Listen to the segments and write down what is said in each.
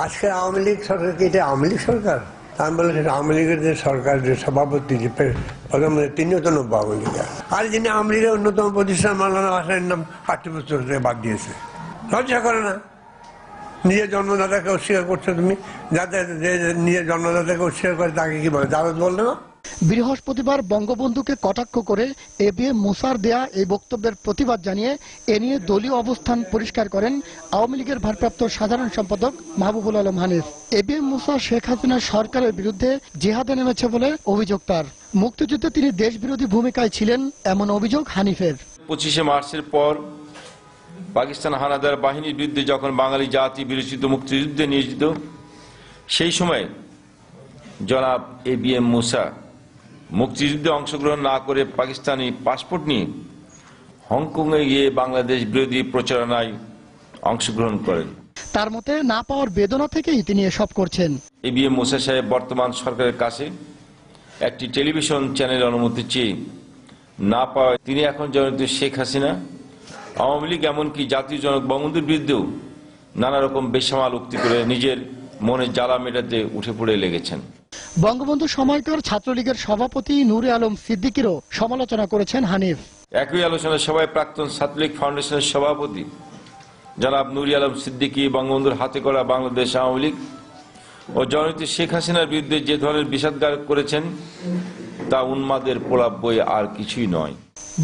আজকে আওয়ামী লীগ সরকার কি এটা আওয়ামী লীগ সরকার? আমি বলে সেটা আওয়ামী লীগের যে সরকার, যে সভাপতি, যে প্রধানমন্ত্রী, তিনিও তো নব্য আওয়ামী লীগের। আর যিনি আওয়ামী লীগের অন্যতম প্রতিষ্ঠান মাওলানা ভাসানীর নাম পাঠ্যপুস্তক থেকে বাদ দিয়েছে। লজ্জা করে না? নিজের জন্মদাতাকে অস্বীকার করছো তুমি। যাদের যে নিজের জন্মদাতাকে অস্বীকার করে তাকে কি বলে, জারদ বললে না? বৃহস্পতিবার বঙ্গবন্ধুকে কটাক্ষ করে এবিএম মূসার দেয়া এই বক্তব্যের প্রতিবাদ জানিয়ে এ নিয়ে দলীয় অবস্থান পরিষ্কার করেন আওয়ামী লীগের ভারপ্রাপ্ত সাধারণ সম্পাদক মাহবুবুল আলম হানিফ। এবিএম মূসা শেখ হাসিনার সরকারের বিরুদ্ধে জিহাদে নেমেছে বলে অভিযোগ তার। মুক্তিযুদ্ধে তিনি দেশবিরোধী ভূমিকায় ছিলেন এমন অভিযোগ হানিফের। 25শে মার্চের পর পাকিস্তান হানাদার বাহিনীর বিরুদ্ধে যখন বাঙালি জাতি বিরোচিত মুক্তিযুদ্ধে নিয়োজিত, সেই সময় জনাব এবিএম মূসা মুক্তিযুদ্ধে অংশগ্রহণ না করে পাকিস্তানি পাসপোর্ট নিয়ে হংকংয়ে গিয়ে বাংলাদেশ বিরোধী প্রচারণায় অংশগ্রহণ করেন। তার মতে না পাওয়ার বেদনা থেকেই তিনি এসব করছেন। এবিএম মূসা সাহেব বর্তমান সরকারের কাছে একটি টেলিভিশন চ্যানেল অনুমতি চেয়ে না পাওয়ায় তিনি এখন জননেত্রী শেখ হাসিনা, আওয়ামী লীগ, এমনকি জাতীয় জনক বঙ্গবন্ধুর বিরুদ্ধেও নানা রকম বেসামাল উক্তি করে নিজের মনে জ্বালা মেটাতে উঠে পড়ে লেগেছেন। বঙ্গবন্ধু সময়কার ছাত্রলীগের সভাপতি নূরে আলম সিদ্দিকীরও সমালোচনা করেছেন হানিফ। একই আলোচনা সভায় প্রাক্তন ছাত্রলীগ ফাউন্ডেশনের সভাপতি জনাব নূরে আলম সিদ্দিকী বঙ্গবন্ধুর হাতে করা বাংলাদেশ আওয়ামী লীগ ও জননেত্রী শেখ হাসিনার বিরুদ্ধে যে ধরনের বিষাদগার করেছেন তা উন্মাদের প্রলাপ বই আর কিছুই নয়।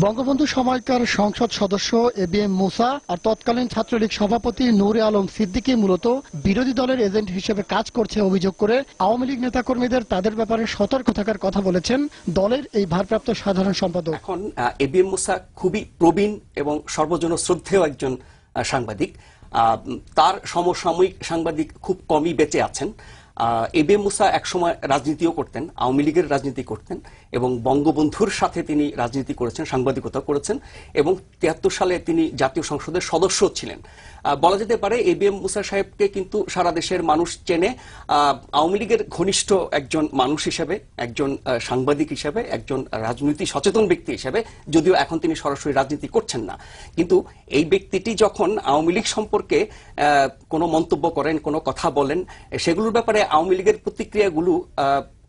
বঙ্গবন্ধু সময়কার সংসদ সদস্য এবিএম মূসা আর তৎকালীন ছাত্রলীগ সভাপতি নূরে আলম সিদ্দিকী মূলত বিরোধী দলের এজেন্ট হিসেবে কাজ করছে অভিযোগ করে আওয়ামী লীগ নেতাকর্মীদের তাদের ব্যাপারে সতর্ক থাকার কথা বলেছেন দলের এই ভারপ্রাপ্ত সাধারণ সম্পাদক। এখন এবিএম মূসা খুবই প্রবীণ এবং সর্বজন শ্রদ্ধেয় একজন সাংবাদিক। তার সমসাময়িক সাংবাদিক খুব কমই বেঁচে আছেন। এবিএম মূসা একসময় রাজনীতিও করতেন, আওয়ামী লীগের রাজনীতি করতেন এবং বঙ্গবন্ধুর সাথে তিনি রাজনীতি করেছেন, সাংবাদিকতা করেছেন এবং 73 সালে তিনি জাতীয় সংসদের সদস্য ছিলেন। বলা যেতে পারে এবিএম মূসা সাহেবকে কিন্তু সারা দেশের মানুষ চেনে আওয়ামী লীগের ঘনিষ্ঠ একজন মানুষ হিসেবে, একজন সাংবাদিক হিসেবে, একজন রাজনীতি সচেতন ব্যক্তি হিসেবে, যদিও এখন তিনি সরাসরি রাজনীতি করছেন না। কিন্তু এই ব্যক্তিটি যখন আওয়ামী লীগ সম্পর্কে কোনো মন্তব্য করেন, কোনো কথা বলেন, সেগুলোর ব্যাপারে আওয়ামী লীগের প্রতিক্রিয়াগুলো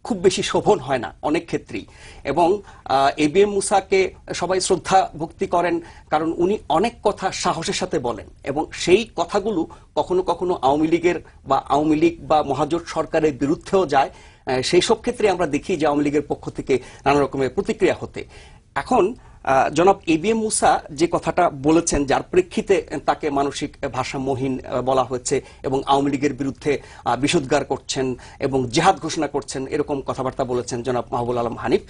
খুব বেশি শোভন হয় না অনেক ক্ষেত্রেই। এবং এবিএম মূসাকে সবাই শ্রদ্ধা ভক্তি করেন কারণ উনি অনেক কথা সাহসের সাথে বলেন এবং সেই কথাগুলো কখনো কখনো আওয়ামী লীগের বা আওয়ামী লীগ বা মহাজোট সরকারের বিরুদ্ধেও যায়। সেই সব ক্ষেত্রে আমরা দেখি যে আওয়ামী লীগের পক্ষ থেকে নানা রকমের প্রতিক্রিয়া হতে। এখন জনাব এবিএম মূসা যে কথাটা বলেছেন, যার প্রেক্ষিতে তাকে মানসিক ভারসাম্যহীন বলা হয়েছে এবং আওয়ামী লীগের বিরুদ্ধে বিষোদ্গার করছেন এবং জিহাদ ঘোষণা করছেন, এরকম কথাবার্তা বলেছেন জনাব মাহবুবুল আলম হানিফ।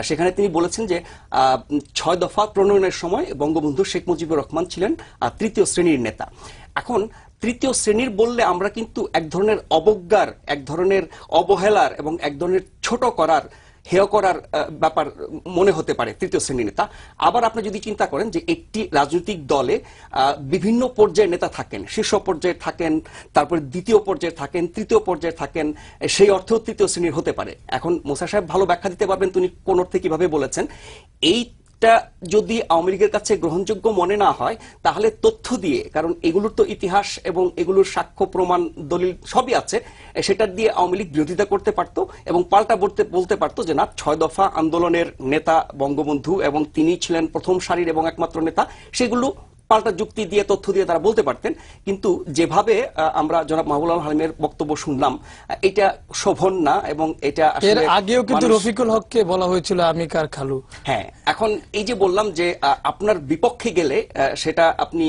সেখানে তিনি বলেছেন যে 6 দফা প্রণয়নের সময় বঙ্গবন্ধু শেখ মুজিবুর রহমান ছিলেন 3য় শ্রেণীর নেতা। এখন 3য় শ্রেণীর বললে আমরা কিন্তু এক ধরনের অবজ্ঞার, এক ধরনের অবহেলার এবং এক ধরনের ছোট করার, হেয় করার ব্যাপার মনে হতে পারে 3য় শ্রেণীর নেতা। আবার আপনি যদি চিন্তা করেন যে একটি রাজনৈতিক দলে বিভিন্ন পর্যায়ের নেতা থাকেন, শীর্ষ পর্যায়ে থাকেন, তারপরে 2য় পর্যায়ে থাকেন, 3য় পর্যায়ে থাকেন, সেই অর্থেও 3য় শ্রেণীর হতে পারে। এখন মূসা সাহেব ভালো ব্যাখ্যা দিতে পারবেন তিনি কোন অর্থে কিভাবে বলেছেন। এইটা যদি আওয়ামী লীগের কাছে গ্রহণযোগ্য মনে না হয় তাহলে তথ্য দিয়ে, কারণ এগুলোর তো ইতিহাস এবং এগুলোর সাক্ষ্য প্রমাণ দলিল সবই আছে, সেটা দিয়ে আওয়ামী লীগ বিরোধিতা করতে পারতো এবং পাল্টা বলতে পারতো যে না, 6 দফা আন্দোলনের নেতা বঙ্গবন্ধু এবং তিনি ছিলেন প্রথম সারির এবং একমাত্র নেতা, সেগুলো পাল্টা যুক্তি দিয়ে, তথ্য দিয়ে তারা বলতে পারতেন। কিন্তু যেভাবে আমরা জনাব মাহবুবুল আলম হালিমের বক্তব্য শুনলাম, এটা শোভন না এবং এটা এর আগেও কিন্তু রফিকুল হককে বলা হয়েছিল আমি কার খালু। হ্যাঁ, এখন এই যে বললাম যে আপনার বিপক্ষে গেলে সেটা আপনি